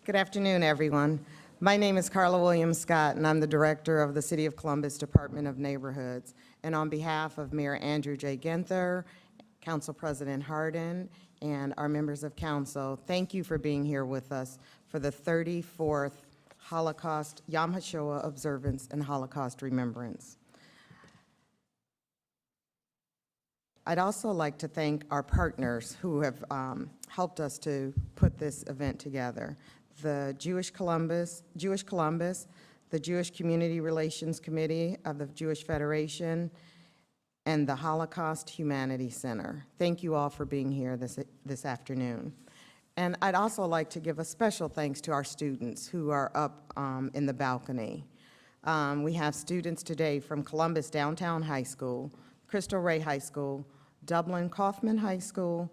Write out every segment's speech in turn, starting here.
Good afternoon, everyone. My name is Carla Williams Scott, and I'm the director of the City of Columbus Department of Neighborhoods. And on behalf of Mayor Andrew J. Ginther, Council President Hardin, and our members of council, thank you for being here with us for the 34th Holocaust Yom HaShoah Observance and Holocaust Remembrance. I'd also like to thank our partners who have helped us to put this event together. The Jewish Columbus, the Jewish Community Relations Committee of the Jewish Federation, and the Holocaust Humanity Center. Thank you all for being here this afternoon. And I'd also like to give a special thanks to our students who are up in the balcony. We have students today from Columbus Downtown High School, Crystal Ray High School, Dublin Kaufman High School,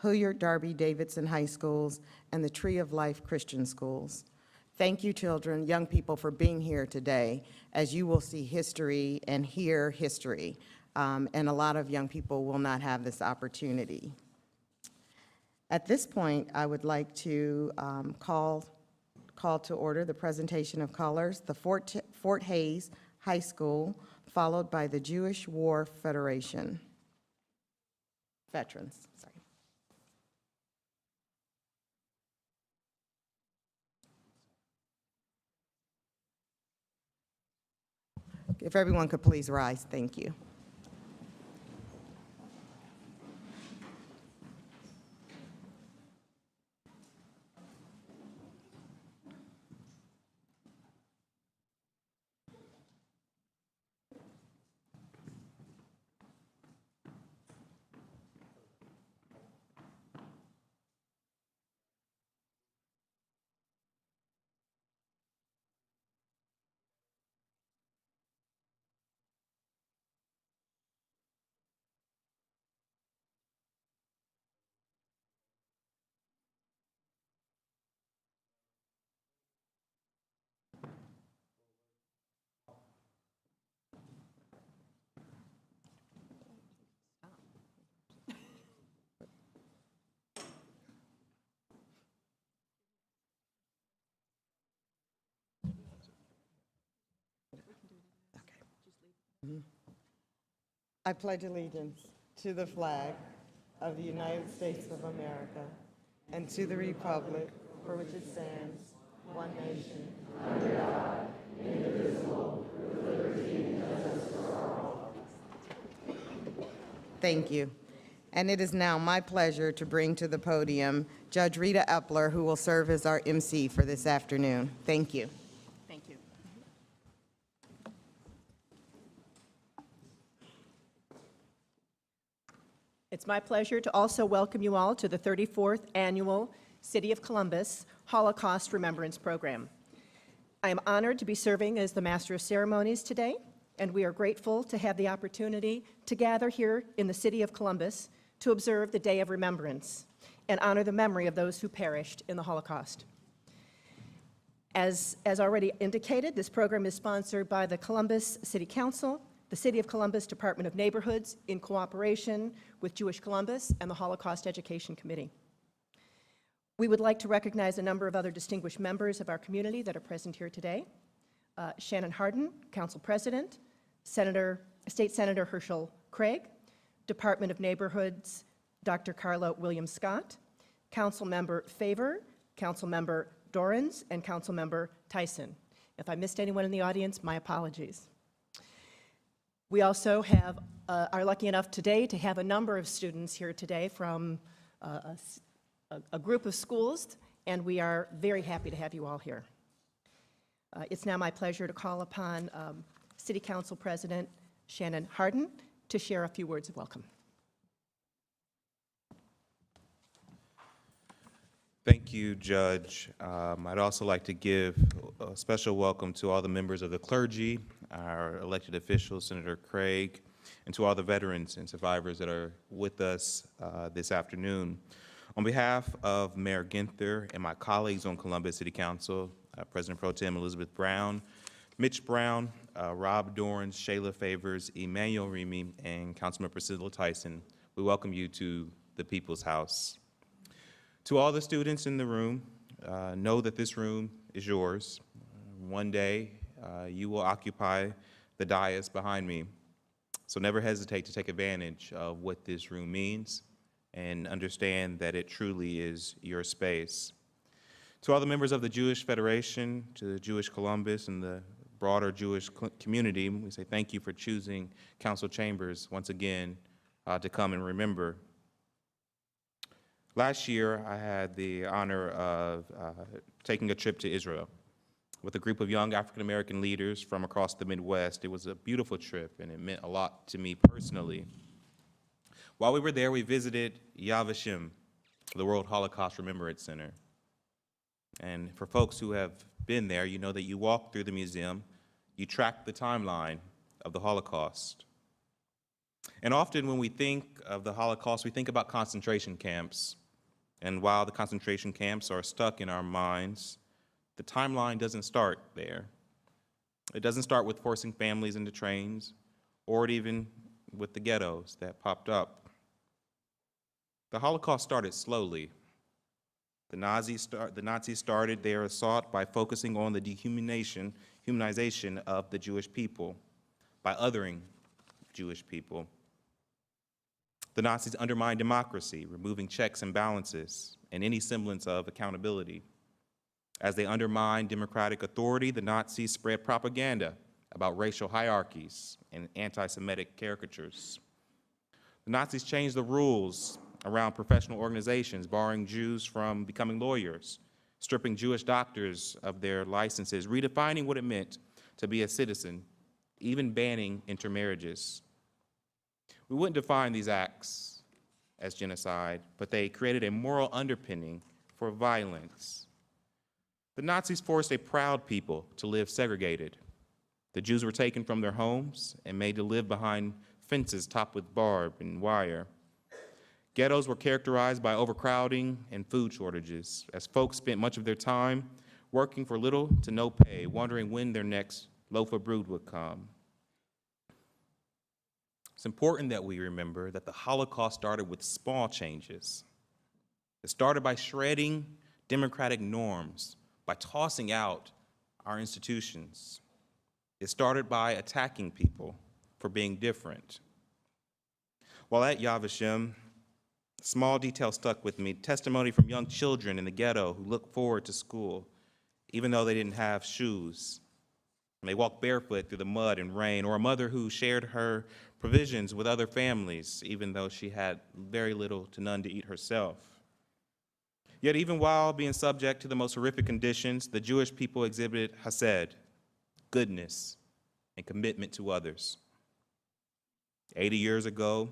Hilliard Darby Davidson High Schools, and the Tree of Life Christian Schools. Thank you, children, young people, for being here today, as you will see history and hear history. And a lot of young people will not have this opportunity. At this point, I would like to call to order the presentation of colors, the Fort Hays High School, followed by the Jewish War Federation. Veterans, sorry. If everyone could please rise, thank you. I pledge allegiance to the flag of the United States of America and to the republic for which it stands, one nation, under God, indivisible, with liberty and justice for all. Thank you. And it is now my pleasure to bring to the podium Judge Rita Epler, who will serve as our MC for this afternoon. Thank you. Thank you. It's my pleasure to also welcome you all to the 34th Annual City of Columbus Holocaust Remembrance Program. I am honored to be serving as the Master of Ceremonies today, and we are grateful to have the opportunity to gather here in the City of Columbus to observe the Day of Remembrance and honor the memory of those who perished in the Holocaust. As already indicated, this program is sponsored by the Columbus City Council, the City of Columbus Department of Neighborhoods, in cooperation with Jewish Columbus and the Holocaust Education Committee. We would like to recognize a number of other distinguished members of our community that are present here today. Shannon Hardin, Council President, State Senator Herschel Craig, Department of Neighborhoods, Dr. Carla Williams Scott, Council Member Favor, Council Member Dorans, and Council Member Tyson. If I missed anyone in the audience, my apologies. We also are lucky enough today to have a number of students here today from a group of schools, and we are very happy to have you all here. It's now my pleasure to call upon City Council President Shannon Hardin to share a few words of welcome. Thank you, Judge. I'd also like to give a special welcome to all the members of the clergy, our elected officials, Senator Craig, and to all the veterans and survivors that are with us this afternoon. On behalf of Mayor Ginther and my colleagues on Columbus City Council, President Pro Tem Elizabeth Brown, Mitch Brown, Rob Dorans, Shayla Favors, Emmanuel Remy, and Councilmember Priscilla Tyson, we welcome you to the People's House. To all the students in the room, know that this room is yours. One day, you will occupy the dais behind me. So never hesitate to take advantage of what this room means and understand that it truly is your space. To all the members of the Jewish Federation, to the Jewish Columbus, and the broader Jewish community, we say thank you for choosing council chambers once again to come and remember. Last year, I had the honor of taking a trip to Israel with a group of young African-American leaders from across the Midwest. It was a beautiful trip, and it meant a lot to me personally. While we were there, we visited Yad Vashem, the World Holocaust Remembrance Center. And for folks who have been there, you know that you walk through the museum, you track the timeline of the Holocaust. And often when we think of the Holocaust, we think about concentration camps. And while the concentration camps are stuck in our minds, the timeline doesn't start there. It doesn't start with forcing families into trains, or even with the ghettos that popped up. The Holocaust started slowly. The Nazis started their assault by focusing on the dehumanization of the Jewish people, by othering Jewish people. The Nazis undermined democracy, removing checks and balances and any semblance of accountability. As they undermined democratic authority, the Nazis spread propaganda about racial hierarchies and anti-Semitic caricatures. The Nazis changed the rules around professional organizations, barring Jews from becoming lawyers, stripping Jewish doctors of their licenses, redefining what it meant to be a citizen, even banning intermarriages. We wouldn't define these acts as genocide, but they created a moral underpinning for violence. The Nazis forced a proud people to live segregated. The Jews were taken from their homes and made to live behind fences topped with barbed and wire. Ghettos were characterized by overcrowding and food shortages, as folks spent much of their time working for little to no pay, wondering when their next loaf of bread would come. It's important that we remember that the Holocaust started with small changes. It started by shredding democratic norms, by tossing out our institutions. It started by attacking people for being different. While at Yad Vashem, small detail stuck with me: testimony from young children in the ghetto who looked forward to school, even though they didn't have shoes. And they walked barefoot through the mud and rain, or a mother who shared her provisions with other families, even though she had very little to none to eat herself. Yet even while being subject to the most horrific conditions, the Jewish people exhibited hesed, goodness, and commitment to others. 80 years ago,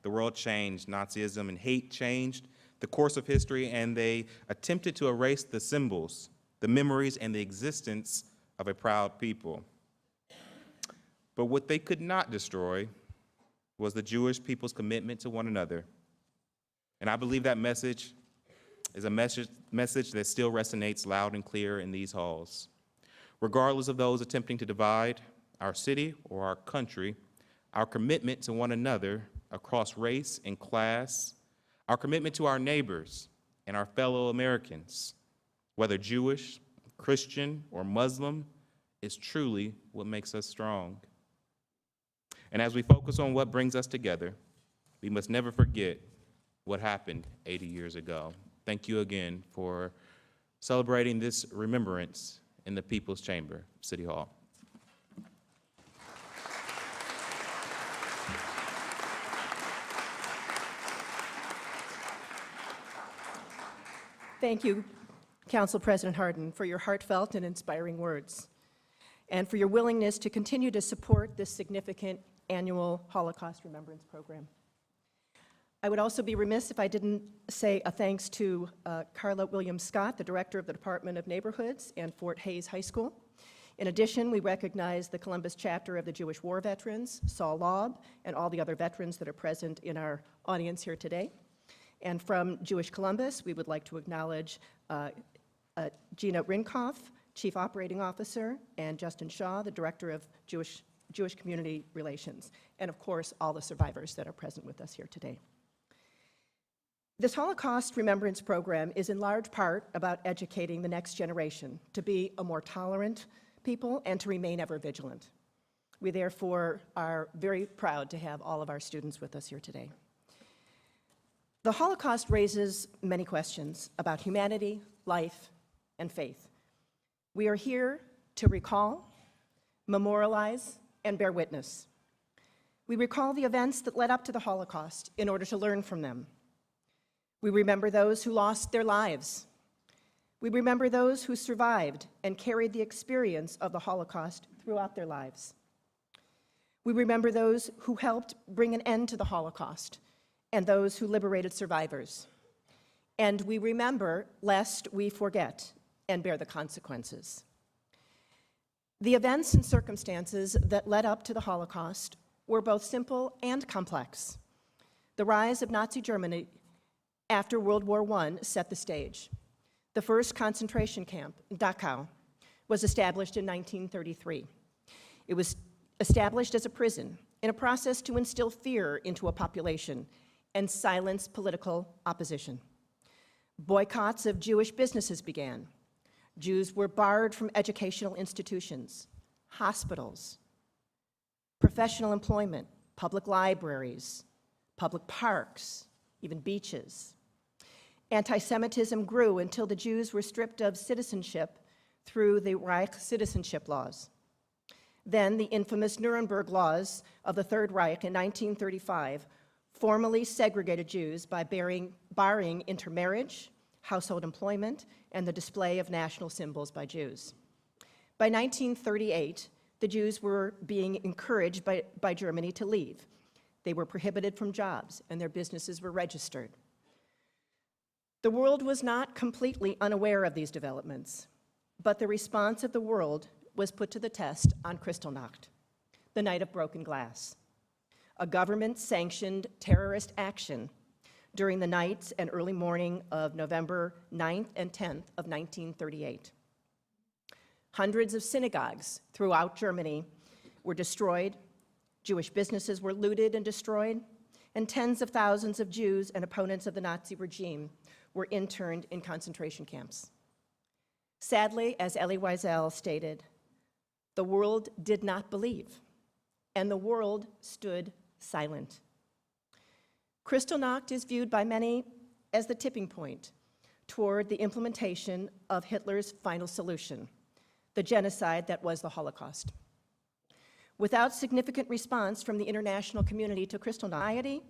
the world changed. Nazism and hate changed the course of history, and they attempted to erase the symbols, the memories, and the existence of a proud people. But what they could not destroy was the Jewish people's commitment to one another. And I believe that message is a message that still resonates loud and clear in these halls. Regardless of those attempting to divide our city or our country, our commitment to one another across race and class, our commitment to our neighbors and our fellow Americans, whether Jewish, Christian, or Muslim, is truly what makes us strong. And as we focus on what brings us together, we must never forget what happened 80 years ago. Thank you again for celebrating this remembrance in the People's Chamber, City Hall. Thank you, Council President Hardin, for your heartfelt and inspiring words, and for your willingness to continue to support this significant annual Holocaust Remembrance Program. I would also be remiss if I didn't say a thanks to Carla Williams-Scott, the Director of the Department of Neighborhoods and Fort Hays High School. In addition, we recognize the Columbus chapter of the Jewish War Veterans, Saul Laub, and all the other veterans that are present in our audience here today. And from Jewish Columbus, we would like to acknowledge Gina Rinkoff, Chief Operating Officer, and Justin Shaw, the Director of Jewish Community Relations, and of course, all the survivors that are present with us here today. This Holocaust Remembrance program is in large part about educating the next generation to be a more tolerant people and to remain ever vigilant. We therefore are very proud to have all of our students with us here today. The Holocaust raises many questions about humanity, life, and faith. We are here to recall, memorialize, and bear witness. We recall the events that led up to the Holocaust in order to learn from them. We remember those who lost their lives. We remember those who survived and carried the experience of the Holocaust throughout their lives. We remember those who helped bring an end to the Holocaust and those who liberated survivors. And we remember lest we forget and bear the consequences. The events and circumstances that led up to the Holocaust were both simple and complex. The rise of Nazi Germany after World War I set the stage. The first concentration camp, Dachau, was established in 1933. It was established as a prison in a process to instill fear into a population and silence political opposition. Boycotts of Jewish businesses began. Jews were barred from educational institutions, hospitals, professional employment, public libraries, public parks, even beaches. Anti-Semitism grew until the Jews were stripped of citizenship through the Reich citizenship laws. Then the infamous Nuremberg laws of the Third Reich in 1935 formally segregated Jews by barring intermarriage, household employment, and the display of national symbols by Jews. By 1938, the Jews were being encouraged by Germany to leave. They were prohibited from jobs, and their businesses were registered. The world was not completely unaware of these developments, but the response of the world was put to the test on Kristallnacht, the night of broken glass, a government-sanctioned terrorist action during the nights and early morning of November 9th and 10th of 1938. Hundreds of synagogues throughout Germany were destroyed, Jewish businesses were looted and destroyed, and tens of thousands of Jews and opponents of the Nazi regime were interned in concentration camps. Sadly, as Elie Wiesel stated, the world did not believe, and the world stood silent. Kristallnacht is viewed by many as the tipping point toward the implementation of Hitler's final solution, the genocide that was the Holocaust. Without significant response from the international community to Kristallnacht,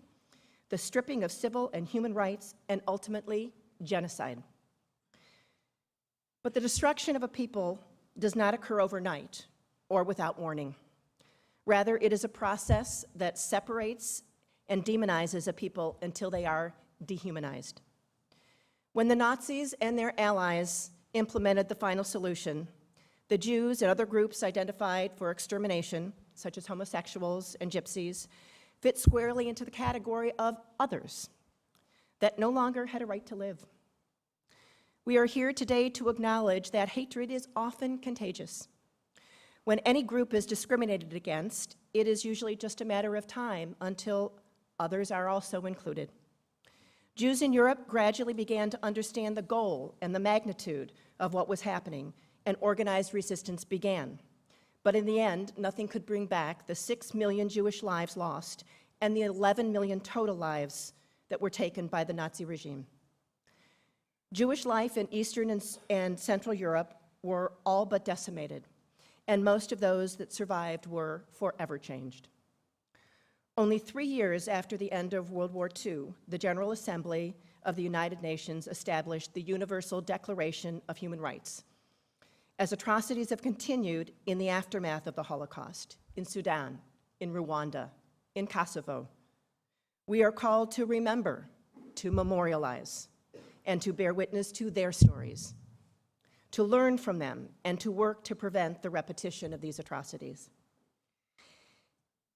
the stripping of civil and human rights, and ultimately, genocide. But the destruction of a people does not occur overnight or without warning. Rather, it is a process that separates and demonizes a people until they are dehumanized. When the Nazis and their allies implemented the final solution, the Jews and other groups identified for extermination, such as homosexuals and gypsies, fit squarely into the category of others that no longer had a right to live. We are here today to acknowledge that hatred is often contagious. When any group is discriminated against, it is usually just a matter of time until others are also included. Jews in Europe gradually began to understand the goal and the magnitude of what was happening, and organized resistance began. But in the end, nothing could bring back the 6 million Jewish lives lost and the 11 million total lives that were taken by the Nazi regime. Jewish life in Eastern and Central Europe were all but decimated, and most of those that survived were forever changed. Only 3 years after the end of World War II, the General Assembly of the United Nations established the Universal Declaration of Human Rights. As atrocities have continued in the aftermath of the Holocaust, in Sudan, in Rwanda, in Kosovo, we are called to remember, to memorialize, and to bear witness to their stories, to learn from them, and to work to prevent the repetition of these atrocities.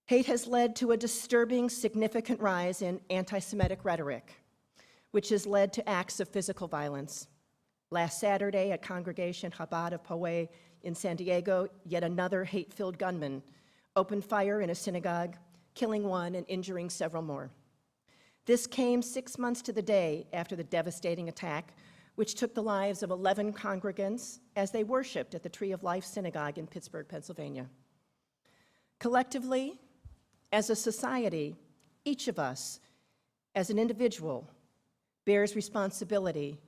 Hate has led to a disturbing, significant rise in anti-Semitic rhetoric, which has led to acts of physical violence. Last Saturday at Congregation Chabad of Poway in San Diego, yet another hate-filled gunman opened fire in a synagogue, killing one and injuring several more. This came 6 months to the day after the devastating attack, which took the lives of 11 congregants as they worshiped at the Tree of Life Synagogue in Pittsburgh, Pennsylvania. Collectively, as a society, each of us, as an individual, bears responsibility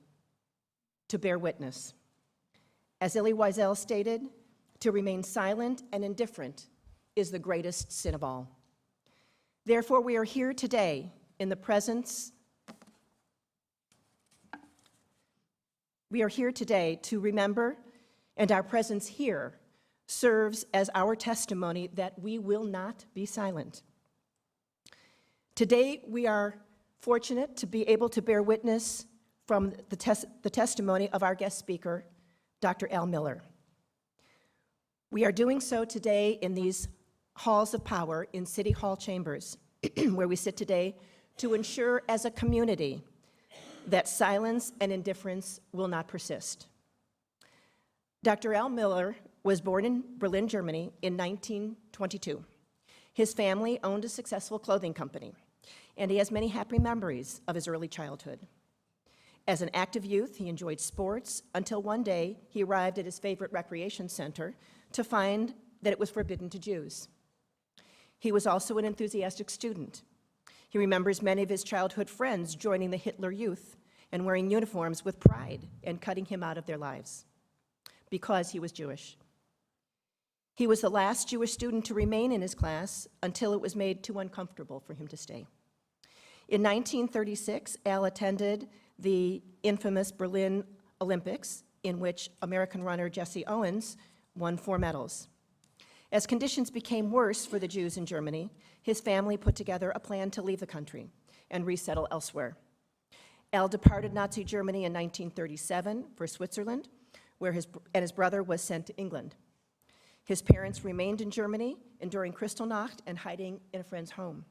to bear witness. As Elie Wiesel stated, to remain silent and indifferent is the greatest sin of all. Therefore, we are here today in the presence We are here today to remember, and our presence here serves as our testimony that we will not be silent. Today, we are fortunate to be able to bear witness from the testimony of our guest speaker, Dr. Al Miller. We are doing so today in these halls of power in City Hall chambers, where we sit today to ensure as a community that silence and indifference will not persist. Dr. Al Miller was born in Berlin, Germany in 1922. His family owned a successful clothing company, and he has many happy memories of his early childhood. As an active youth, he enjoyed sports until one day he arrived at his favorite recreation center to find that it was forbidden to Jews. He was also an enthusiastic student. He remembers many of his childhood friends joining the Hitler Youth and wearing uniforms with pride and cutting him out of their lives because he was Jewish. He was the last Jewish student to remain in his class until it was made too uncomfortable for him to stay. In 1936, Al attended the infamous Berlin Olympics, in which American runner Jesse Owens won 4 medals. As conditions became worse for the Jews in Germany, his family put together a plan to leave the country and resettle elsewhere. Al departed Nazi Germany in 1937 for Switzerland, where his brother was sent to England. His parents remained in Germany, enduring Kristallnacht and hiding in a friend's home.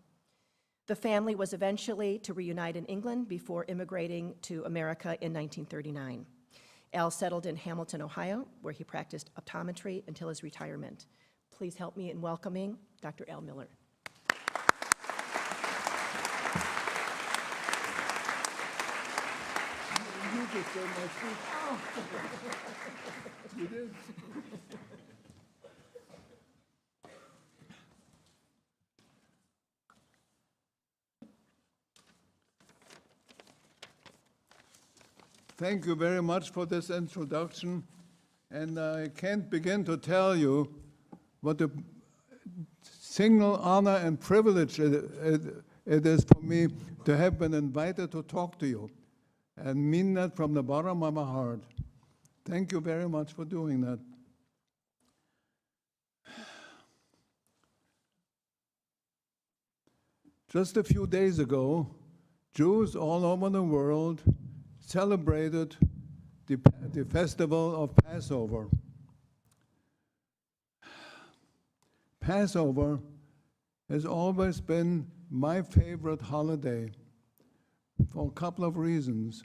The family was eventually to reunite in England before immigrating to America in 1939. Al settled in Hamilton, Ohio, where he practiced optometry until his retirement. Please help me in welcoming Dr. Al Miller. You just said my speech. Oh. You did. Thank you very much for this introduction, and I can't begin to tell you what a single honor and privilege it is for me to have been invited to talk to you, and mean that from the bottom of my heart. Thank you very much for doing that. Just a few days ago, Jews all over the world celebrated the festival of Passover. Passover has always been my favorite holiday for a couple of reasons.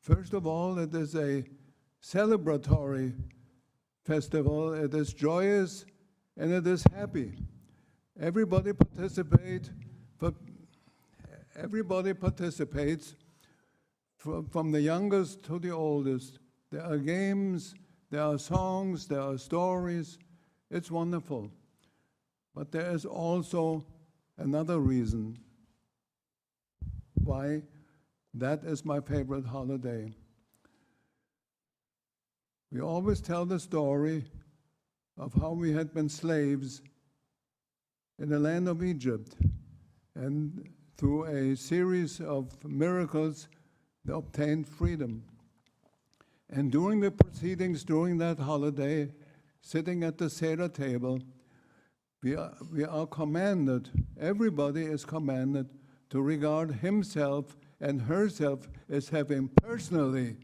First of all, it is a celebratory festival. It is joyous and it is happy. Everybody participates, from the youngest to the oldest. There are games, there are songs, there are stories. It's wonderful. But there is also another reason why that is my favorite holiday. We always tell the story of how we had been slaves in the land of Egypt, and through a series of miracles, they obtained freedom. And during the proceedings during that holiday, sitting at the Seder table, we are commanded, everybody is commanded, to regard himself and herself as having personally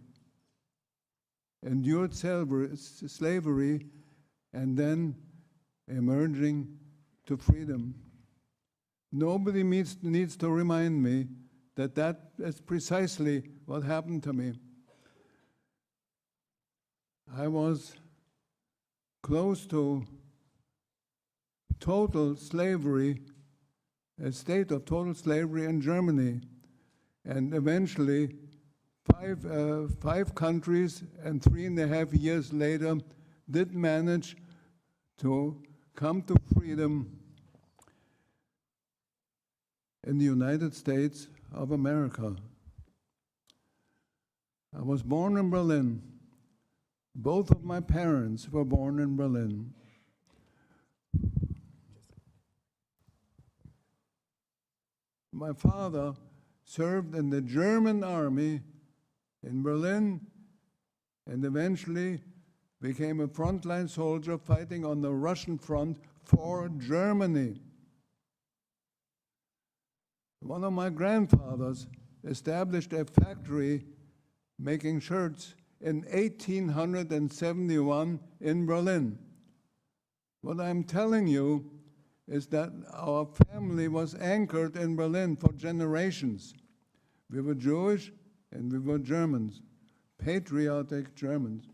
endured slavery and then emerging to freedom. Nobody needs to remind me that that is precisely what happened to me. I was close to total slavery, a state of total slavery in Germany And eventually, five countries and 3.5 years later did manage to come to freedom in the United States of America. I was born in Berlin. Both of my parents were born in Berlin. My father served in the German army in Berlin and eventually became a frontline soldier fighting on the Russian front for Germany. One of my grandfathers established a factory making shirts in 1871 in Berlin. What I'm telling you is that our family was anchored in Berlin for generations. We were Jewish and we were Germans, patriotic Germans.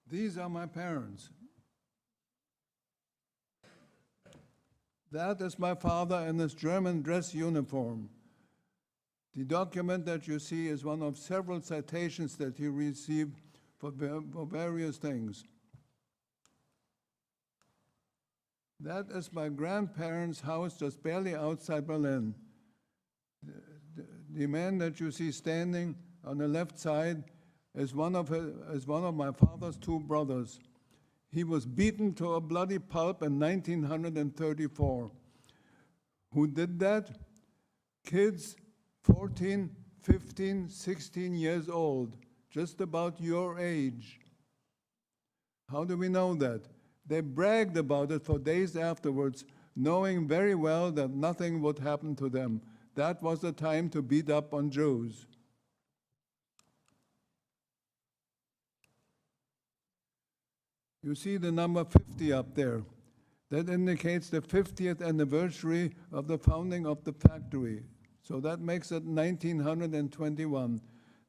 These are my parents. That is my father in his German dress uniform. The document that you see is one of several citations that he received for various things. That is my grandparents' house just barely outside Berlin. The man that you see standing on the left side is one of my father's two brothers. He was beaten to a bloody pulp in 1934. Who did that? Kids 14, 15, 16 years old, just about your age. How do we know that? They bragged about it for days afterwards, knowing very well that nothing would happen to them. That was the time to beat up on Jews. You see the number 50 up there. That indicates the 50th anniversary of the founding of the factory. So that makes it 1921.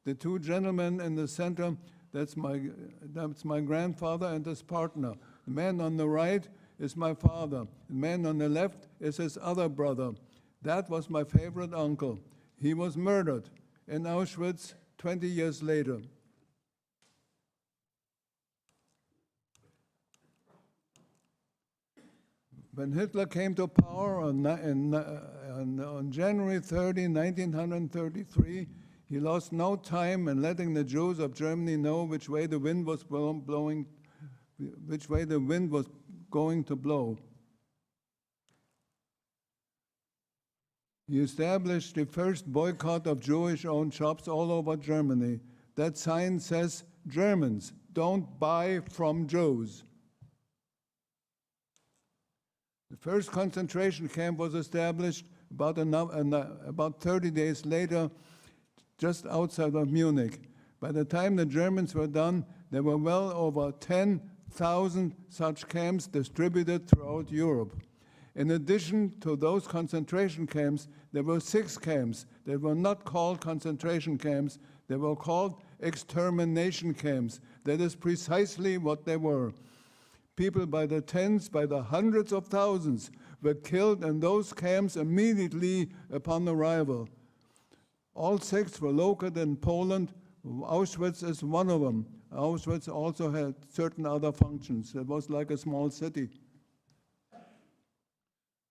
The two gentlemen in the center, that's my grandfather and his partner. The man on the right is my father. The man on the left is his other brother. That was my favorite uncle. He was murdered in Auschwitz 20 years later. When Hitler came to power on January 30, 1933, he lost no time in letting the Jews of Germany know which way the wind was blowing, which way the wind was going to blow. He established the first boycott of Jewish-owned shops all over Germany. That sign says, "Germans, don't buy from Jews." The first concentration camp was established about 30 days later, just outside of Munich. By the time the Germans were done, there were well over 10,000 such camps distributed throughout Europe. In addition to those concentration camps, there were 6 camps that were not called concentration camps. They were called extermination camps. That is precisely what they were. People by the tens, by the hundreds of thousands were killed in those camps immediately upon arrival. All 6 were located in Poland. Auschwitz is one of them. Auschwitz also had certain other functions. It was like a small city.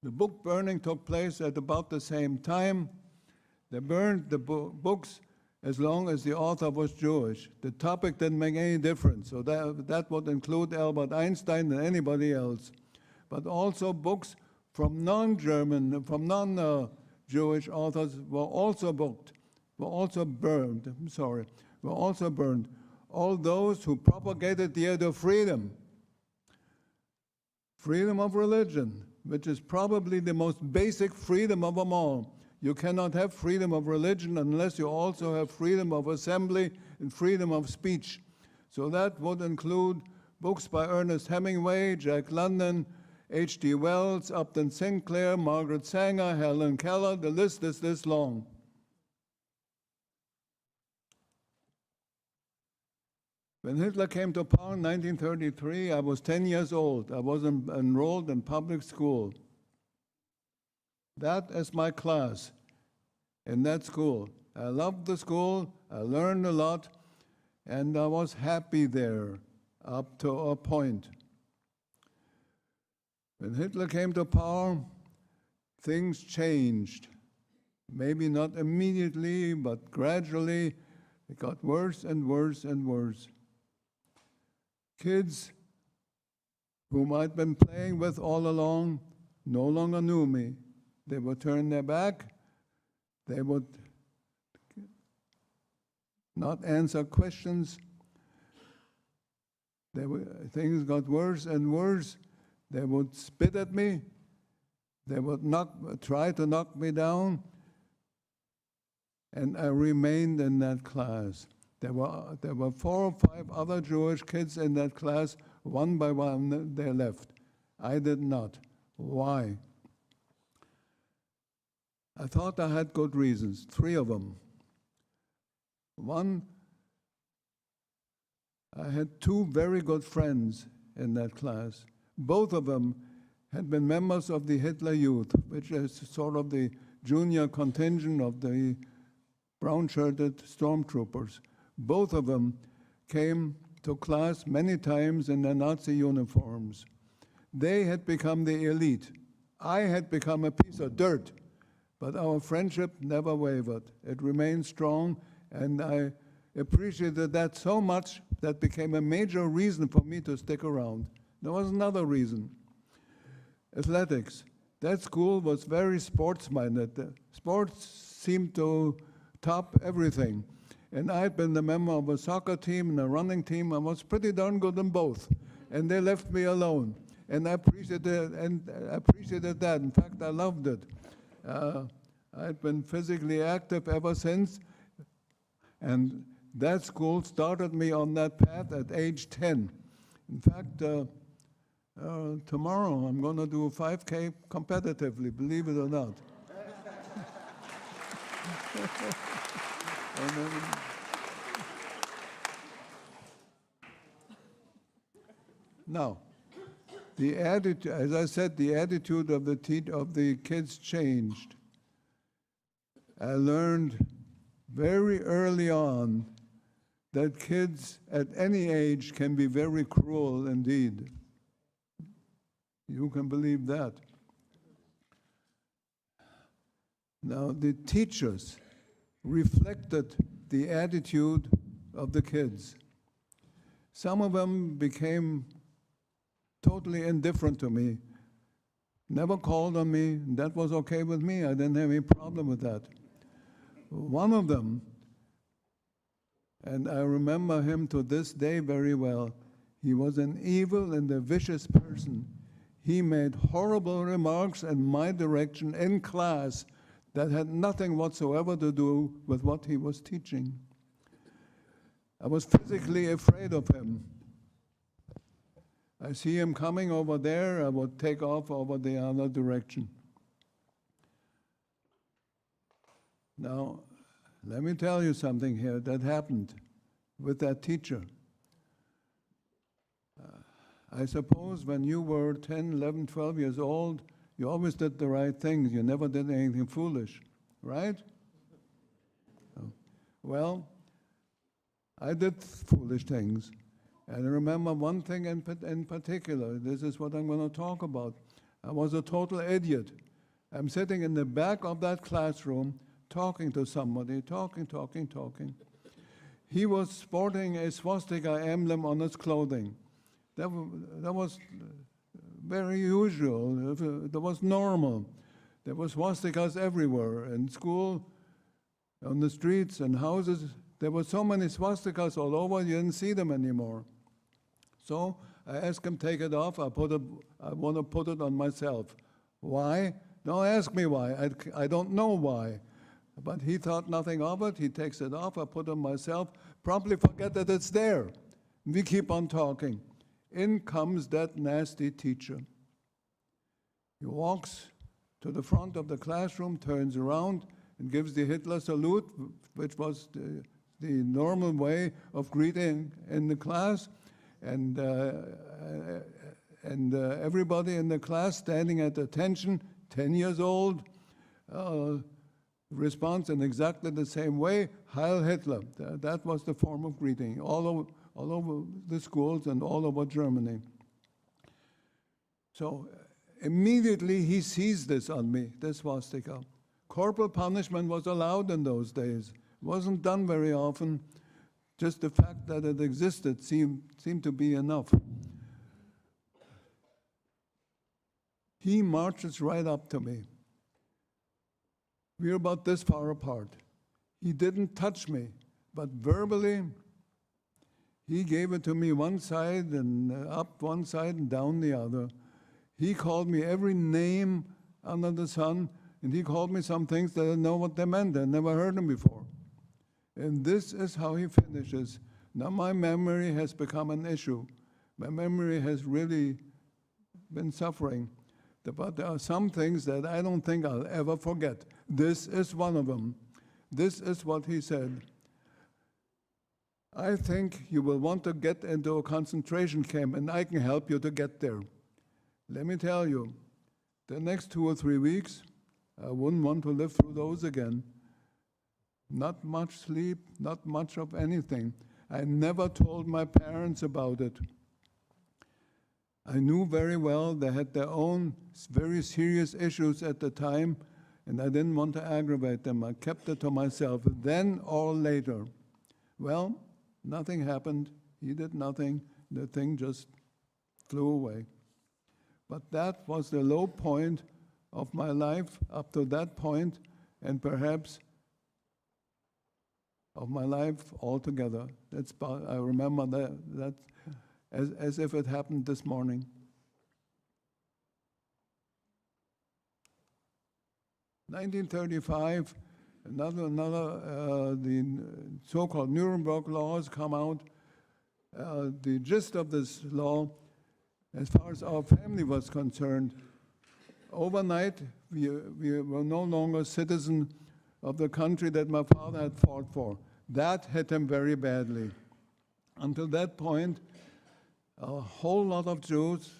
The book burning took place at about the same time. They burned the books as long as the author was Jewish. The topic didn't make any difference, so that would include Albert Einstein and anybody else. But also books from non-German, from non-Jewish authors were also burned. All those who propagated the idea of freedom of religion, which is probably the most basic freedom of them all. You cannot have freedom of religion unless you also have freedom of assembly and freedom of speech. So that would include books by Ernest Hemingway, Jack London, H.G. Wells, Upton Sinclair, Margaret Sanger, Helen Keller. The list is this long. When Hitler came to power in 1933, I was 10 years old. I was enrolled in public school. That is my class in that school. I loved the school, I learned a lot, and I was happy there up to a point. When Hitler came to power, things changed. Maybe not immediately, but gradually it got worse and worse and worse. Kids whom I'd been playing with all along no longer knew me. They would turn their back. They would not answer questions. Things got worse and worse. They would spit at me. They would try to knock me down. And I remained in that class. There were 4 or 5 other Jewish kids in that class. One by one, they left. I did not. Why? I thought I had good reasons, 3 of them. One, I had 2 very good friends in that class. Both of them had been members of the Hitler Youth, which is sort of the junior contingent of the brown-shirted stormtroopers. Both of them came to class many times in their Nazi uniforms. They had become the elite. I had become a piece of dirt, but our friendship never wavered. It remained strong, and I appreciated that so much that became a major reason for me to stick around. There was another reason. Athletics. That school was very sports-minded. Sports seemed to top everything. And I'd been a member of a soccer team and a running team. I was pretty darn good in both. And they left me alone. And I appreciated that. In fact, I loved it. I'd been physically active ever since. And that school started me on that path at age 10. In fact, tomorrow I'm going to do a 5K competitively, believe it or not. Now, the attitude, as I said, the attitude of the kids changed. I learned very early on that kids at any age can be very cruel indeed. You can believe that. Now, the teachers reflected the attitude of the kids. Some of them became totally indifferent to me, never called on me, and that was okay with me. I didn't have any problem with that. One of them, and I remember him to this day very well, he was an evil and a vicious person. He made horrible remarks in my direction in class that had nothing whatsoever to do with what he was teaching. I was physically afraid of him. I see him coming over there, I would take off over the other direction. Now, let me tell you something here that happened with that teacher. I suppose when you were 10, 11, 12 years old, you always did the right things. You never did anything foolish, right? Well, I did foolish things. And I remember one thing in particular. This is what I'm going to talk about. I was a total idiot. I'm sitting in the back of that classroom talking to somebody, talking. He was sporting a swastika emblem on his clothing. That was very usual. That was normal. There were swastikas everywhere. In school, on the streets and houses, there were so many swastikas all over, you didn't see them anymore. So I asked him, take it off. I want to put it on myself. Why? Don't ask me why. I don't know why. But he thought nothing of it. He takes it off. I put it on myself. Promptly forget that it's there. We keep on talking. In comes that nasty teacher. He walks to the front of the classroom, turns around, and gives the Hitler salute, which was the normal way of greeting in the class, and everybody in the class standing at attention, 10 years old, responds in exactly the same way, Heil Hitler. That was the form of greeting all over the schools and all over Germany. So immediately he sees this on me, this swastika. Corporal punishment was allowed in those days. It wasn't done very often. Just the fact that it existed seemed to be enough. He marches right up to me. We're about this far apart. He didn't touch me, but verbally, he gave it to me one side and up one side and down the other. He called me every name under the sun, and he called me some things that I didn't know what they meant. I never heard them before. And this is how he finishes. Now my memory has become an issue. My memory has really been suffering. But there are some things that I don't think I'll ever forget. This is one of them. This is what he said. I think you will want to get into a concentration camp, and I can help you to get there. Let me tell you, the next 2 or 3 weeks, I wouldn't want to live through those again. Not much sleep, not much of anything. I never told my parents about it. I knew very well they had their own very serious issues at the time, and I didn't want to aggravate them. I kept it to myself, then or later. Well, nothing happened. He did nothing. The thing just flew away. But that was the low point of my life up to that point, and perhaps of my life altogether. I remember that as if it happened this morning. 1935, the so-called Nuremberg laws come out. The gist of this law, as far as our family was concerned, overnight we were no longer citizens of the country that my father had fought for. That hit him very badly. Until that point, a whole lot of Jews,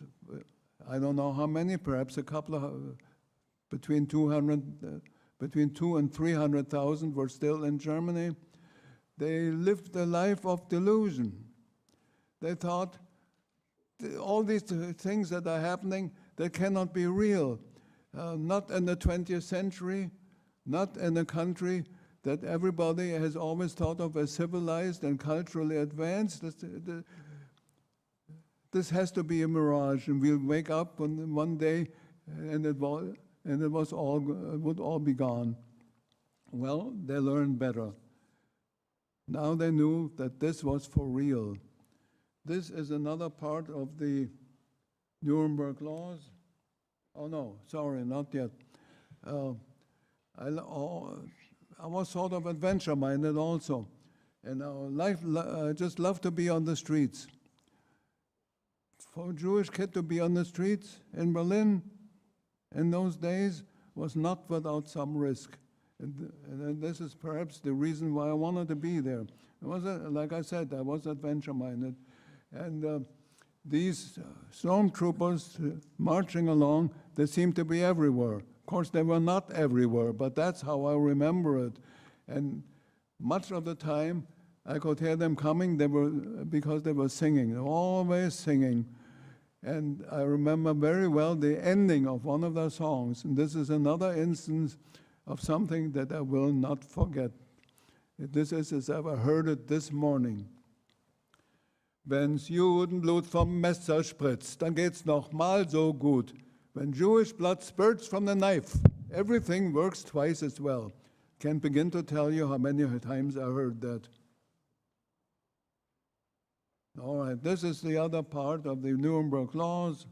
I don't know how many, perhaps a couple of, between 2 and 300,000 were still in Germany. They lived a life of delusion. They thought, all these things that are happening, they cannot be real. Not in the 20th century, not in a country that everybody has always thought of as civilized and culturally advanced. This has to be a mirage, and we'll wake up one day and it would all be gone. Well, they learned better. Now they knew that this was for real. This is another part of the Nuremberg laws. Oh no, sorry, not yet. I was sort of adventure-minded also, and I just love to be on the streets. For a Jewish kid to be on the streets in Berlin in those days was not without some risk. And this is perhaps the reason why I wanted to be there. It was, like I said, I was adventure-minded. And these stormtroopers marching along, they seemed to be everywhere. Of course, they were not everywhere, but that's how I remember it. And much of the time, I could hear them coming because they were singing. They were always singing. And I remember very well the ending of one of their songs. And this is another instance of something that I will not forget. This is as I heard it this morning. Wenn's Judenblut vom Messer spritzt, dann geht's noch mal so gut. When Jewish blood spurts from the knife, everything works twice as well. Can't begin to tell you how many times I heard that. All right, this is the other part of the Nuremberg laws.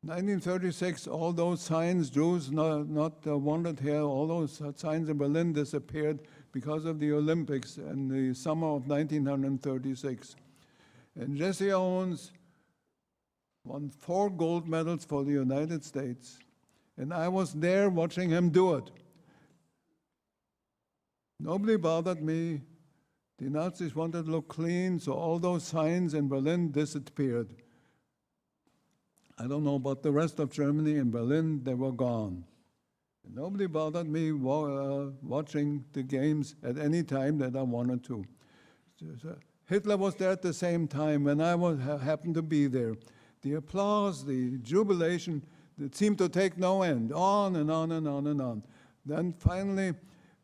In 1936, all those signs, Jews not wanted here, all those signs in Berlin disappeared because of the Olympics in the summer of 1936. And Jesse Owens won 4 gold medals for the United States. And I was there watching him do it. Nobody bothered me. The Nazis wanted to look clean, so all those signs in Berlin disappeared. I don't know about the rest of Germany. In Berlin, they were gone. Nobody bothered me watching the games at any time that I wanted to. So Hitler was there at the same time when I happened to be there. The applause, the jubilation, it seemed to take no end, on and on and on and on. Then finally,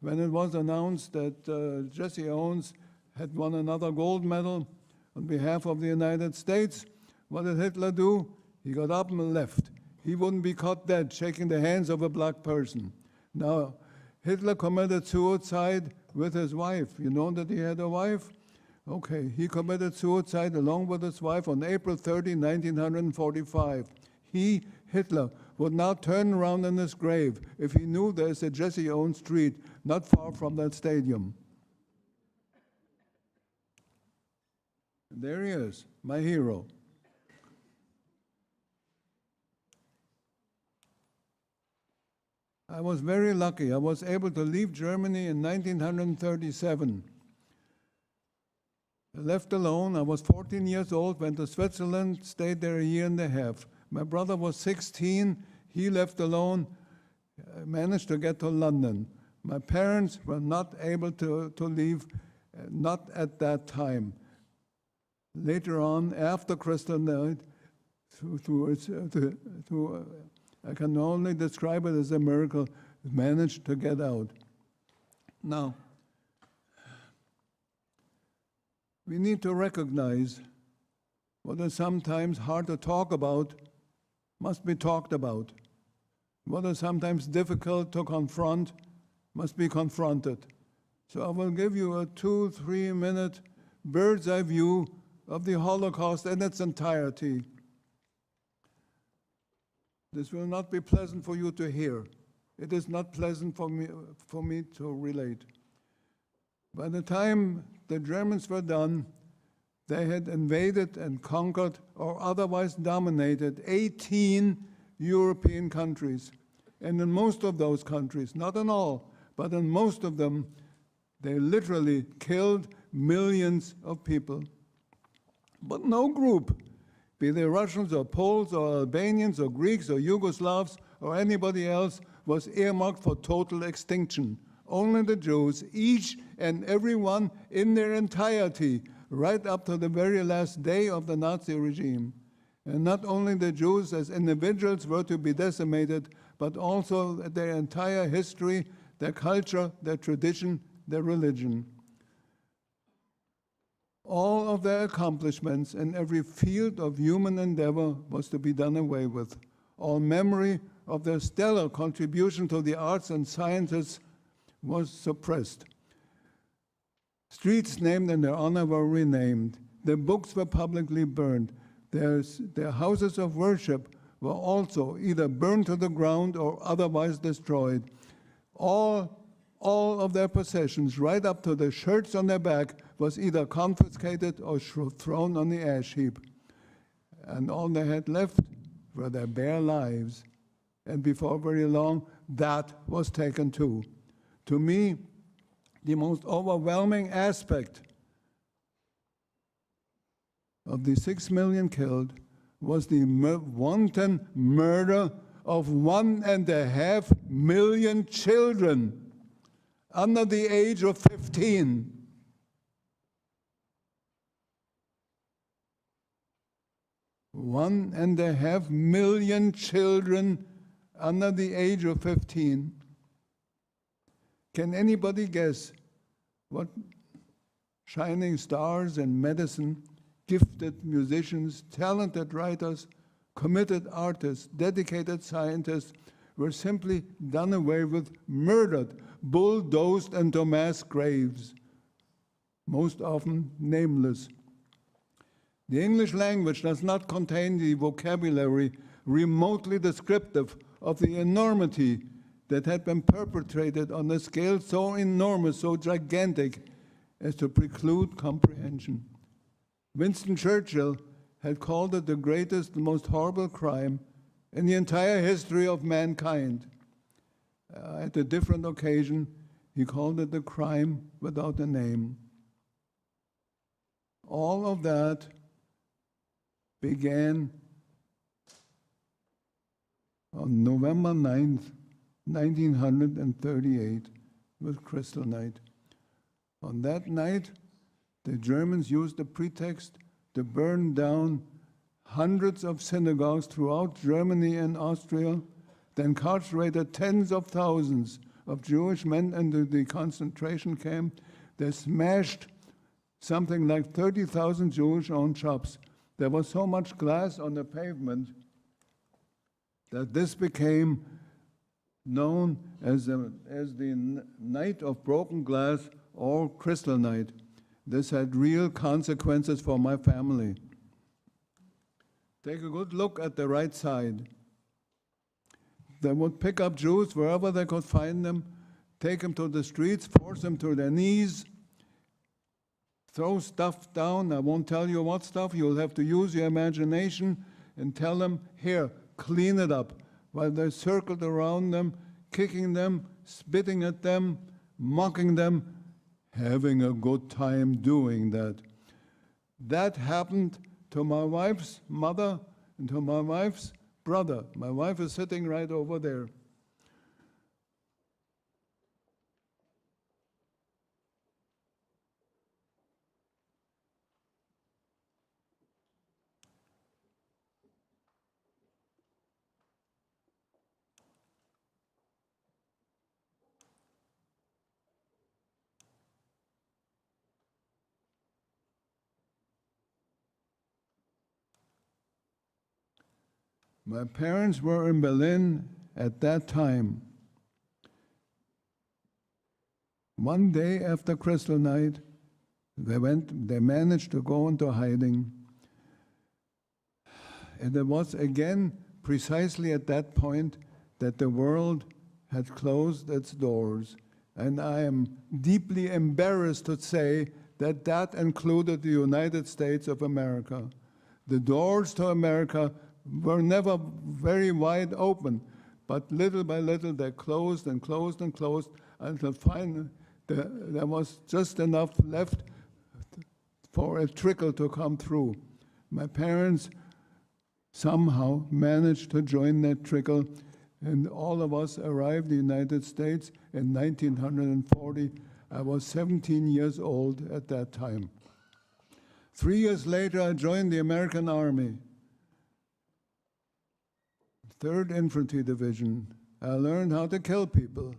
when it was announced that Jesse Owens had won another gold medal on behalf of the United States, what did Hitler do? He got up and left. He wouldn't be caught dead shaking the hands of a black person. Now, Hitler committed suicide with his wife. You know that he had a wife? Okay, he committed suicide along with his wife on April 30, 1945. He, Hitler, would now turn around in his grave if he knew there's a Jesse Owens street not far from that stadium. And there he is, my hero. I was very lucky. I was able to leave Germany in 1937. I left alone. I was 14 years old, went to Switzerland, stayed there a year and a half. My brother was 16. He left alone, managed to get to London. My parents were not able to leave, not at that time. Later on, after Crystal died, I can only describe it as a miracle, managed to get out. Now, we need to recognize what is sometimes hard to talk about must be talked about. What is sometimes difficult to confront must be confronted. So I will give you a 2-3 minute bird's eye view of the Holocaust in its entirety. This will not be pleasant for you to hear. It is not pleasant for me to relate. By the time the Germans were done, they had invaded and conquered or otherwise dominated 18 European countries. And in most of those countries, not in all, but in most of them, they literally killed millions of people. But no group, be they Russians or Poles or Albanians or Greeks or Yugoslavs or anybody else, was earmarked for total extinction. Only the Jews, each and every one in their entirety, right up to the very last day of the Nazi regime. And not only the Jews as individuals were to be decimated, but also their entire history, their culture, their tradition, their religion. All of their accomplishments in every field of human endeavor was to be done away with. All memory of their stellar contribution to the arts and sciences was suppressed. Streets named in their honor were renamed. Their books were publicly burned. Their houses of worship were also either burned to the ground or otherwise destroyed. All of their possessions, right up to the shirts on their back, was either confiscated or thrown on the ash heap. And all they had left were their bare lives. And before very long, that was taken too. To me, the most overwhelming aspect of the 6 million killed was the wanton murder of 1.5 million children under the age of 15. One and a half million children under the age of 15. Can anybody guess what shining stars in medicine, gifted musicians, talented writers, committed artists, dedicated scientists were simply done away with, murdered, bulldozed into mass graves, most often nameless? The English language does not contain the vocabulary remotely descriptive of the enormity that had been perpetrated on a scale so enormous, so gigantic, as to preclude comprehension. Winston Churchill had called it the greatest and most horrible crime in the entire history of mankind. At a different occasion, He called it a crime without a name. All of that began on November 9th, 1938, with Crystal Night. On that night, the Germans used the pretext to burn down hundreds of synagogues throughout Germany and Austria, then incarcerated tens of thousands of Jewish men into the concentration camp. They smashed something like 30,000 Jewish-owned shops. There was so much glass on the pavement that this became known as the Night of Broken Glass or Crystal Night. This had real consequences for my family. Take a good look at the right side. They would pick up Jews wherever they could find them, take them to the streets, force them to their knees, throw stuff down. I won't tell you what stuff. You'll have to use your imagination and tell them, here, clean it up. While they circled around them, kicking them, spitting at them, mocking them, having a good time doing that. That happened to my wife's mother and to my wife's brother. My wife is sitting right over there. My parents were in Berlin at that time. One day after Crystal Night, they managed to go into hiding. And it was again precisely at that point that the world had closed its doors. And I am deeply embarrassed to say that that included the United States of America. The doors to America were never very wide open, but little by little they closed and closed and closed until finally there was just enough left for a trickle to come through. My parents somehow managed to join that trickle, and all of us arrived in the United States in 1940. I was 17 years old at that time. 3 years later, I joined the American Army. 3rd Infantry Division. I learned how to kill people,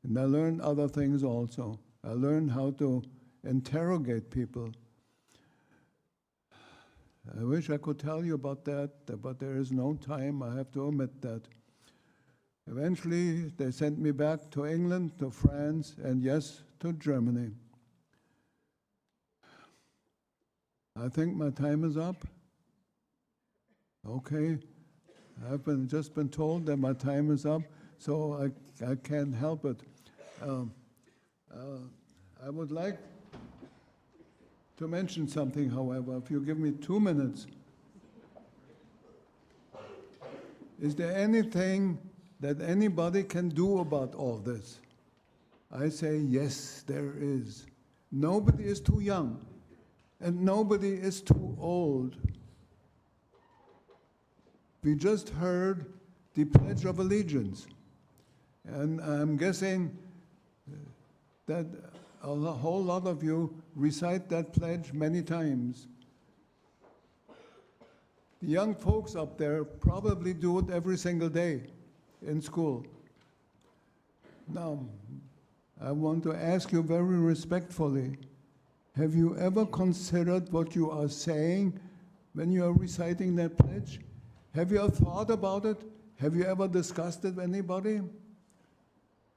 and I learned other things also. I learned how to interrogate people. I wish I could tell you about that, but there is no time. I have to omit that. Eventually, they sent me back to England, to France, and yes, to Germany. I think my time is up. Okay. I've just been told that my time is up, so I can't help it. I would like to mention something, however, if you give me 2 minutes. Is there anything that anybody can do about all this? I say, yes, there is. Nobody is too young, and nobody is too old. We just heard the Pledge of Allegiance, and I'm guessing that a whole lot of you recite that pledge many times. The young folks up there probably do it every single day in school. Now, I want to ask you very respectfully, have you ever considered what you are saying when you are reciting that pledge? Have you ever thought about it? Have you ever discussed it with anybody?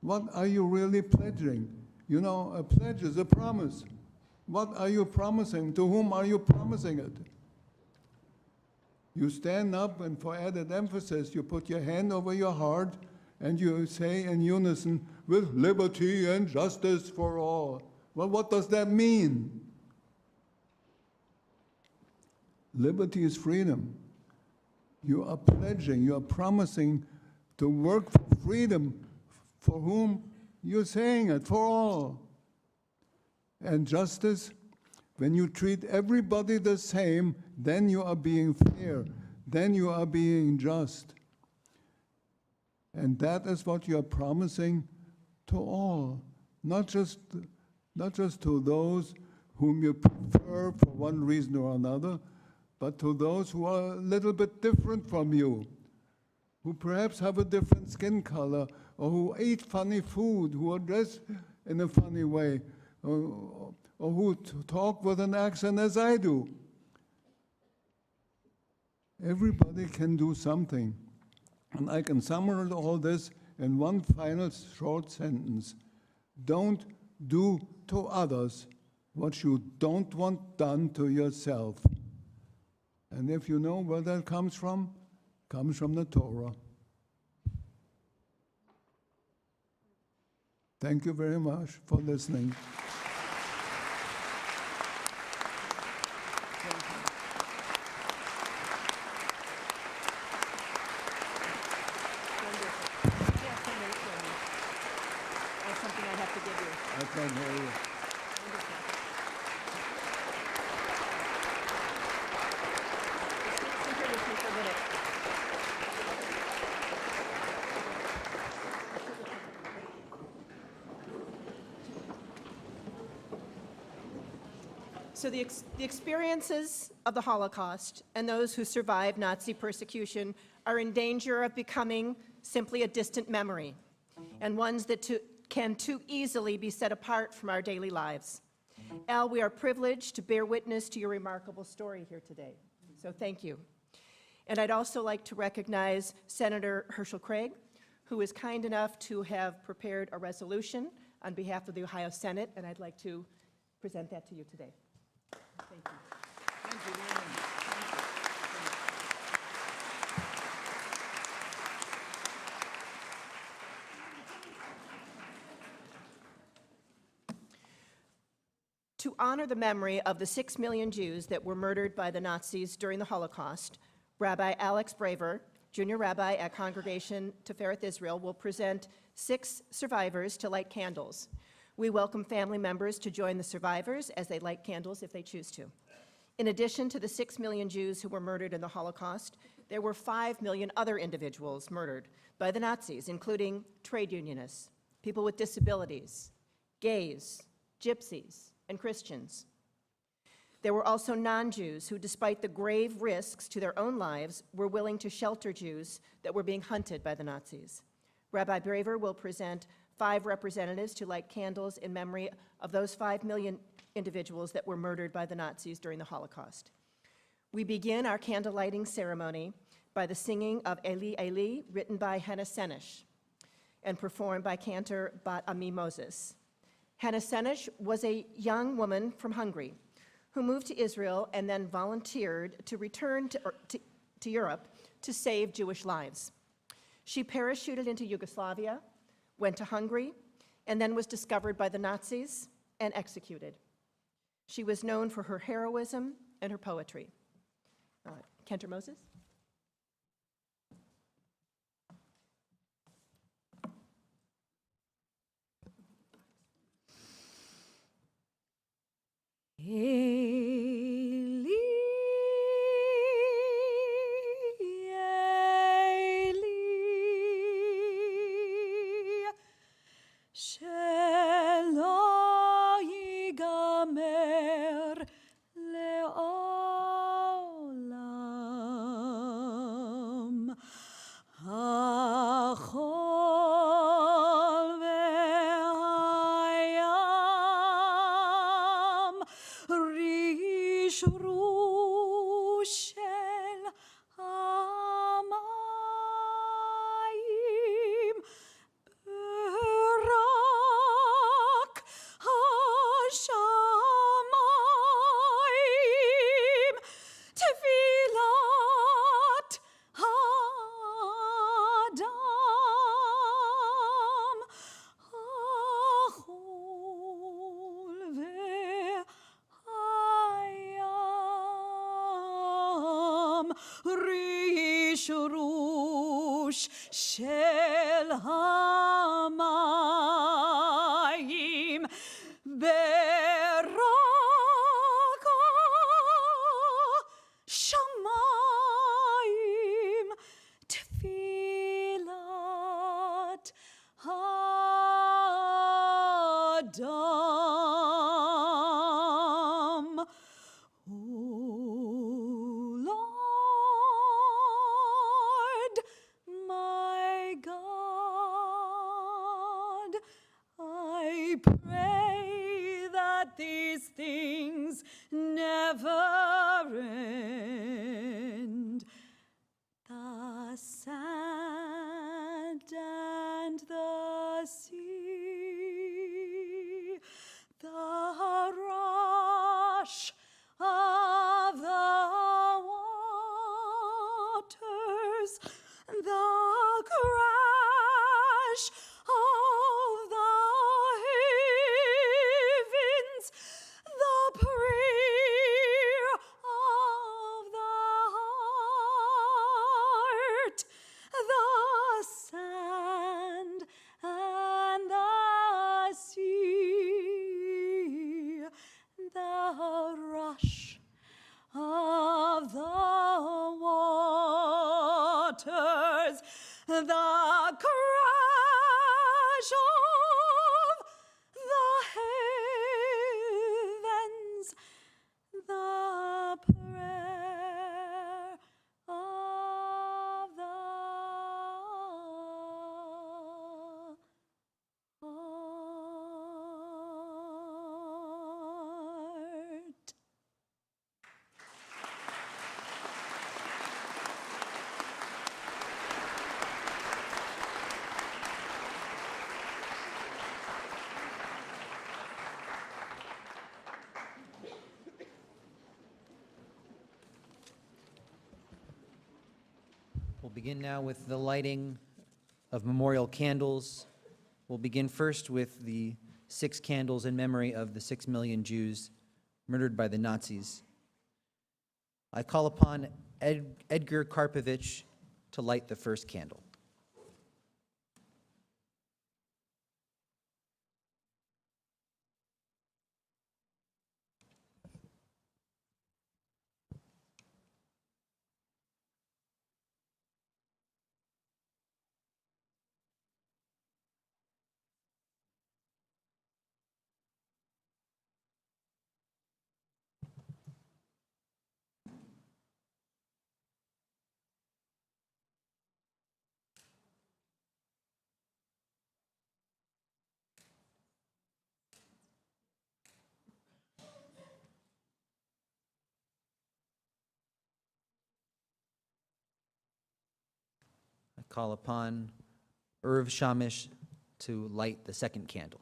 What are you really pledging? You know, a pledge is a promise. What are you promising? To whom are you promising it? You stand up, and for added emphasis, you put your hand over your heart, and you say in unison, with liberty and justice for all. Well, what does that mean? Liberty is freedom. You are pledging, you are promising to work for freedom. For whom? you're saying it for all. And justice, when you treat everybody the same, then you are being fair, then you are being just. And that is what you are promising to all, not just to those whom you prefer for one reason or another, but to those who are a little bit different from you, who perhaps have a different skin color, or who eat funny food, who are dressed in a funny way, or who talk with an accent as I do. Everybody can do something. And I can summarize all this in one final short sentence. Don't do to others what you don't want done to yourself. And if you know where that comes from the Torah. Thank you very much for listening. Something I have to give you. I can't hear you. Sit here with me for a minute. So the experiences of the Holocaust and those who survived Nazi persecution are in danger of becoming simply a distant memory, and ones that can too easily be set apart from our daily lives. Al, we are privileged to bear witness to your remarkable story here today, so thank you. And I'd also like to recognize Senator Herschel Craig, who is kind enough to have prepared a resolution on behalf of the Ohio Senate, and I'd like to present that to you today. Thank you. To honor the memory of the 6 million Jews that were murdered by the Nazis during the Holocaust, Rabbi Alex Braver, Junior Rabbi at Congregation Tifereth Israel, will present 6 survivors to light candles. We welcome family members to join the survivors as they light candles if they choose to. In addition to the 6 million Jews who were murdered in the Holocaust, there were 5 million other individuals murdered by the Nazis, including trade unionists, people with disabilities, gays, gypsies, and Christians. There were also non-Jews who, despite the grave risks to their own lives, were willing to shelter Jews that were being hunted by the Nazis. Rabbi Braver will present 5 representatives to light candles in memory of those 5 million individuals that were murdered by the Nazis during the Holocaust. We begin our candle lighting ceremony by the singing of Eli Eli, written by Hannah Senesh and performed by cantor Bat Ami Moses. Hannah Senesh was a young woman from Hungary who moved to Israel and then volunteered to return to Europe to save Jewish lives. She parachuted into Yugoslavia, went to Hungary, and then was discovered by the Nazis and executed. She was known for her heroism and her poetry. Cantor Moses? Eli, Eli, shelo yigamer leolam, hachol ve'hayam, rishru shel hamayim, berak hashamayim, tefilat ha'adam, hachol ve'hayam, rishrush shel hamayim. these things never end. The sand and the sea, the rush of the waters, the crash of the heavens, the prayer of the heart, the sand and the sea, the rush of the waters, the crash of the heavens, the prayer of the heart. We'll begin now with the lighting of memorial candles. We'll begin first with the 6 candles in memory of the 6 million Jews murdered by the Nazis. I call upon Edgar Karpovich to light the first candle. I call upon Irv Shamish to light the second candle.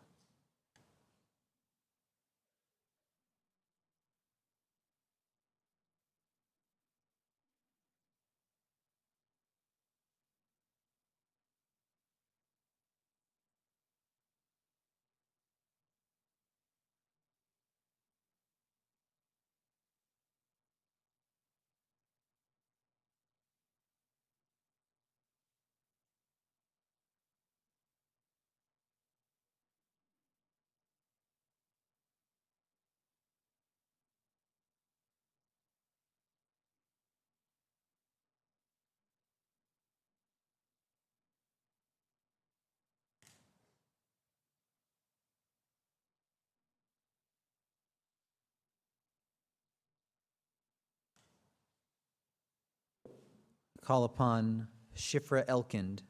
Call upon Shifra Elkind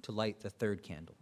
to light the third candle.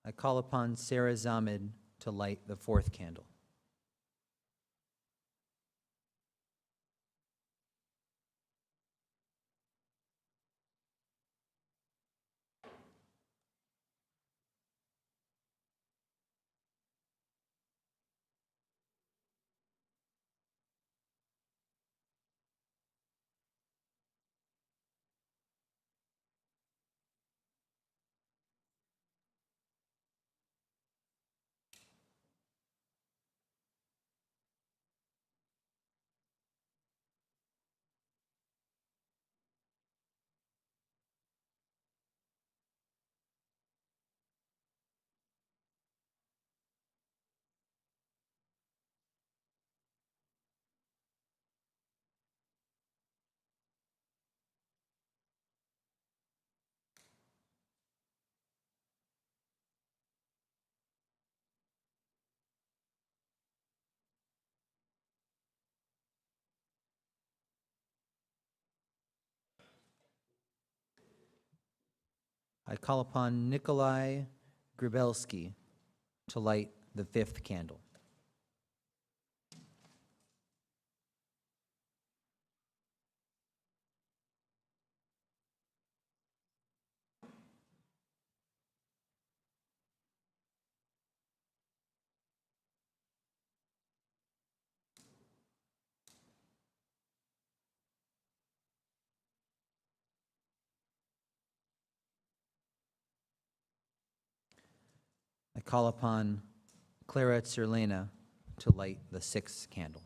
I call upon Sarah Zamid to light the fourth candle. call upon Nikolai Grabelski to light the 5th candle. I call upon Clara Tsirlena to light the 6th candle.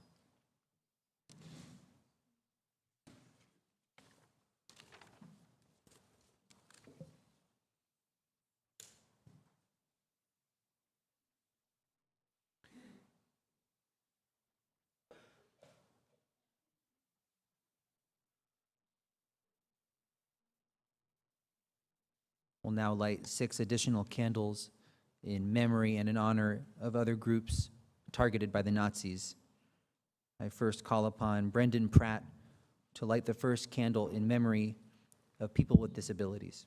We'll now light 6 additional candles in memory and in honor of other groups targeted by the Nazis. I first call upon Brendan Pratt to light the 1st candle in memory of people with disabilities.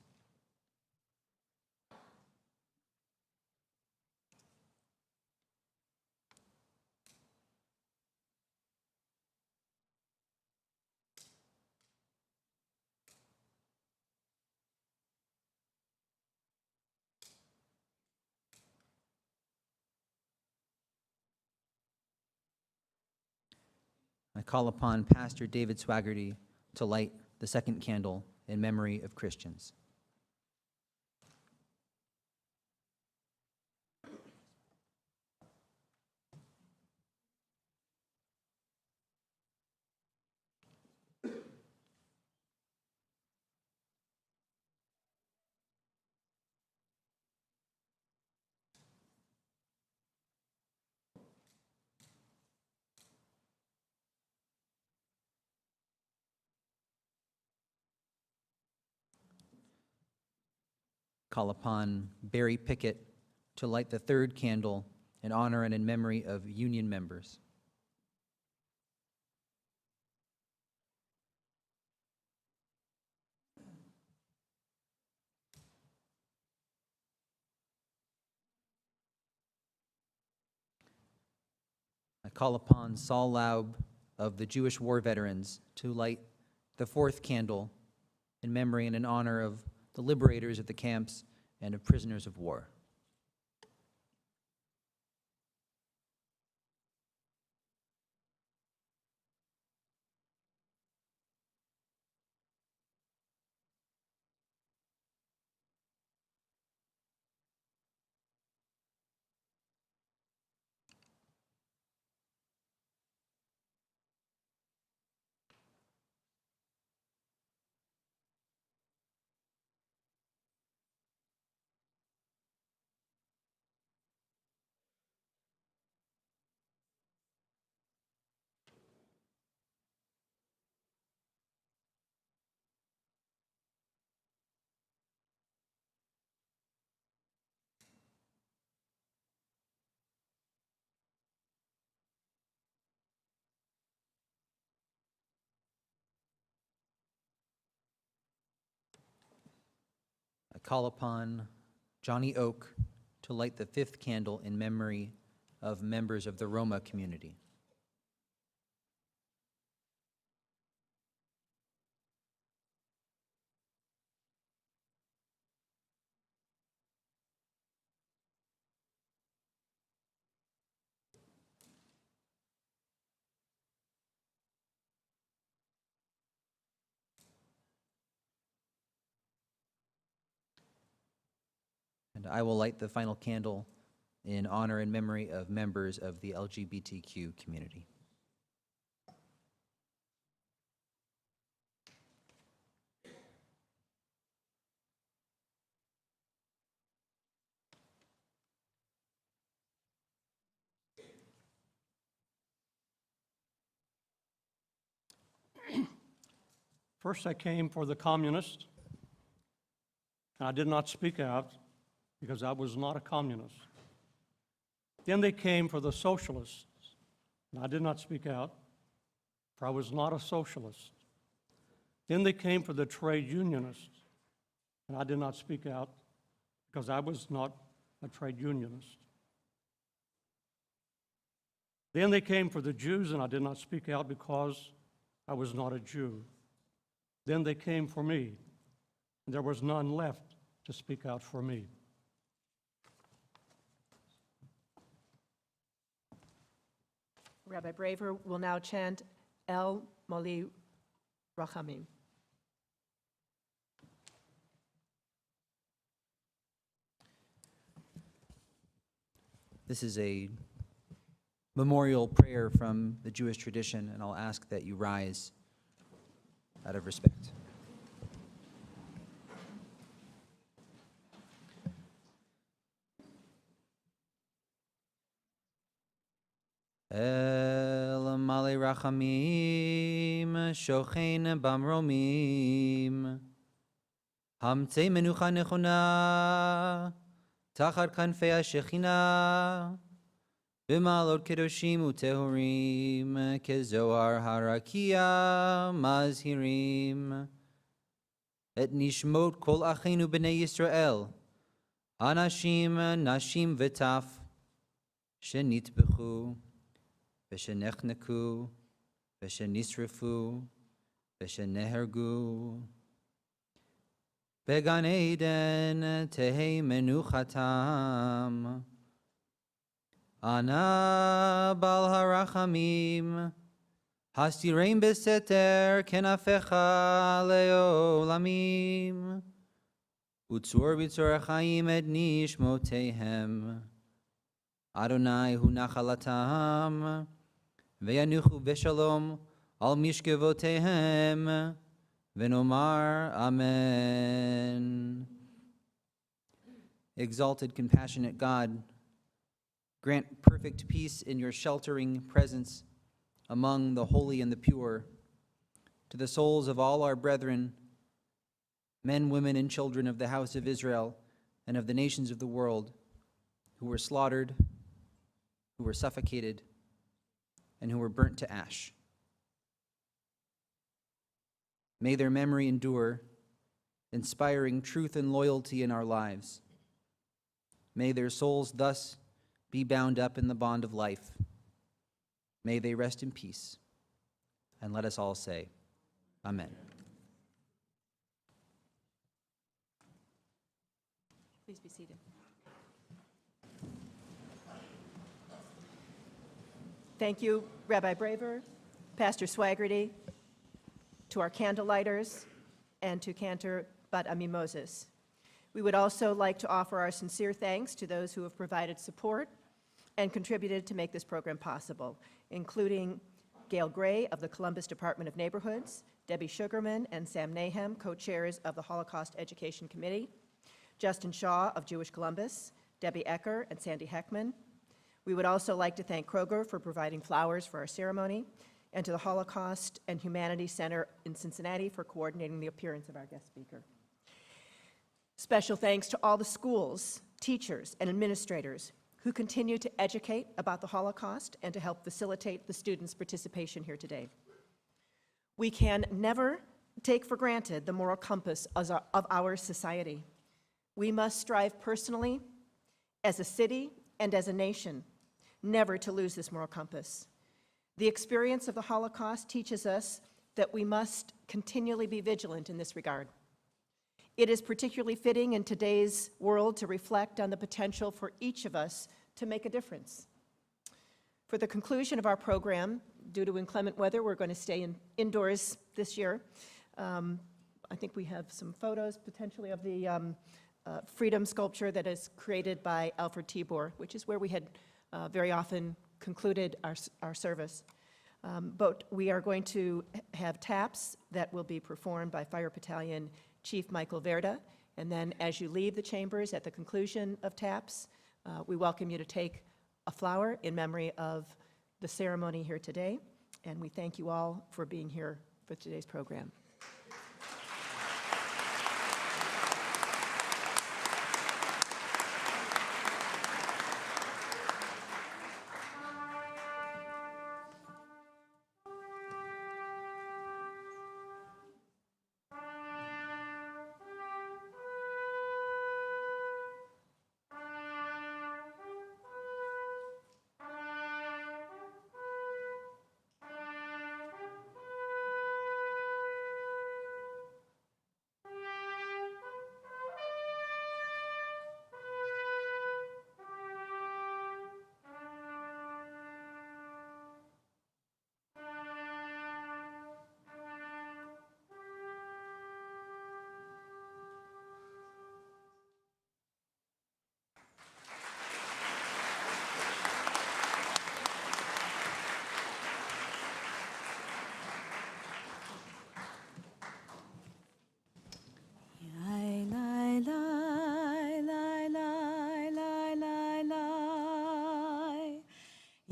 I call upon Pastor David Swaggerty to light the 2nd candle in memory of Christians. Call upon Barry Pickett to light the 3rd candle in honor and in memory of Union members. I call upon Saul Laub of the Jewish War Veterans to light the 4th candle in memory and in honor of the liberators of the camps and of prisoners of war. I call upon Johnny Oak to light the 5th candle in memory of members of the Roma community. And I will light the final candle in honor and memory of members of the LGBTQ community. First, I came for the communists, and I did not speak out because I was not a communist. Then they came for the socialists, and I did not speak out, for I was not a socialist. Then they came for the trade unionists, and I did not speak out because I was not a trade unionist. Then they came for the Jews, and I did not speak out because I was not a Jew. Then they came for me, and there was none left to speak out for me. Rabbi Braver will now chant El Moli Rachamim. This is a memorial prayer from the Jewish tradition, and I'll ask that you rise out of respect. El Mali Rachamim Shochein Bamromim Hamtzei Menucha Nechona Tachar Kanfei HaShechina B'malot Kedoshim Utehurim Kezohar Harakia Mazhirim Et Nishmot Kol Achenu B'nei Yisrael Anashim Nashim V'taf Shenitbechu V'shenechneku V'shenisrefu V'shenehergu Began Eden Tehei Menuchatam Ana Bal Harachamim Hastirein Beseter Kenafecha Leolamim Utzur B'tzor Chaim Et Nishmotehem Adonai Hu Nachalatam Ve'yanuchu B'shalom Al Mishkevotehem V'nomar Amen. Exalted, compassionate God, grant perfect peace in your sheltering presence among the holy and the pure, to the souls of all our brethren, men, women, and children of the house of Israel and of the nations of the world, who were slaughtered, who were suffocated, and who were burnt to ash. May their memory endure, inspiring truth and loyalty in our lives. May their souls thus be bound up in the bond of life. May they rest in peace. And let us all say, Amen. Please be seated. Thank you, Rabbi Braver, Pastor Swaggerty, to our candlelighters, and to Cantor Bat Ami Moses. We would also like to offer our sincere thanks to those who have provided support and contributed to make this program possible, including Gail Gray of the Columbus Department of Neighborhoods, Debbie Sugarman and Sam Nahum, co-chairs of the Holocaust Education Committee, Justin Shaw of Jewish Columbus, Debbie Ecker and Sandy Heckman. We would also like to thank Kroger for providing flowers for our ceremony, and to the Holocaust and Humanities Center in Cincinnati for coordinating the appearance of our guest speaker. Special thanks to all the schools, teachers, and administrators who continue to educate about the Holocaust and to help facilitate the students' participation here today. We can never take for granted the moral compass of our society. We must strive personally, as a city and as a nation, never to lose this moral compass. The experience of the Holocaust teaches us that we must continually be vigilant in this regard. It is particularly fitting in today's world to reflect on the potential for each of us to make a difference. For the conclusion of our program, due to inclement weather, we're going to stay indoors this year. I think we have some photos potentially of the freedom sculpture that is created by Alfred Tibor, which is where we had very often concluded our service. But we are going to have taps that will be performed by Fire Battalion Chief Michael Verda. And then as you leave the chambers at the conclusion of taps, we welcome you to take a flower in memory of the ceremony here today. And we thank you all for being here for today's program.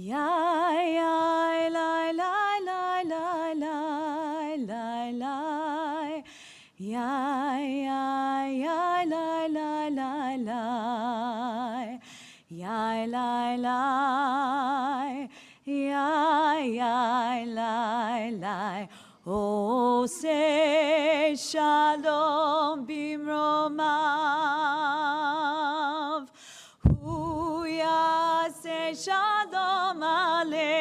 Yai, yai, lai, lai, lai, lai, lai, lai, lai. Yai, yai, yai, lai, lai, lai, lai. Yai, lai, lai. Yai, yai, lai, lai. Oh, say shalom bimromav. Hu yaseh shalom aleinu.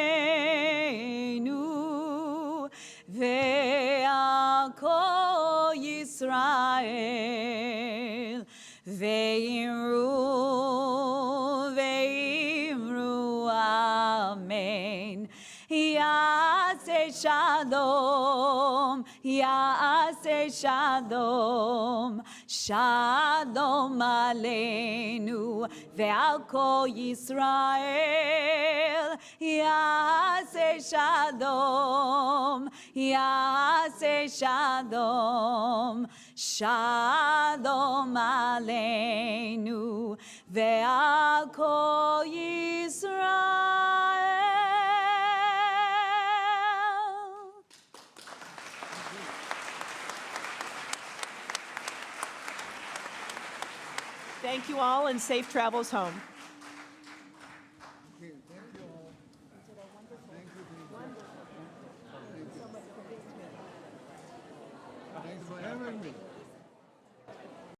Ve'al kol Yisrael. Ve'imru, amen. Yaseh shalom, yaseh shalom, shalom aleinu ve'al kol Yisrael. Yaseh shalom, yaseh shalom, shalom aleinu ve'al kol Yisrael. Thank you all, and safe travels home.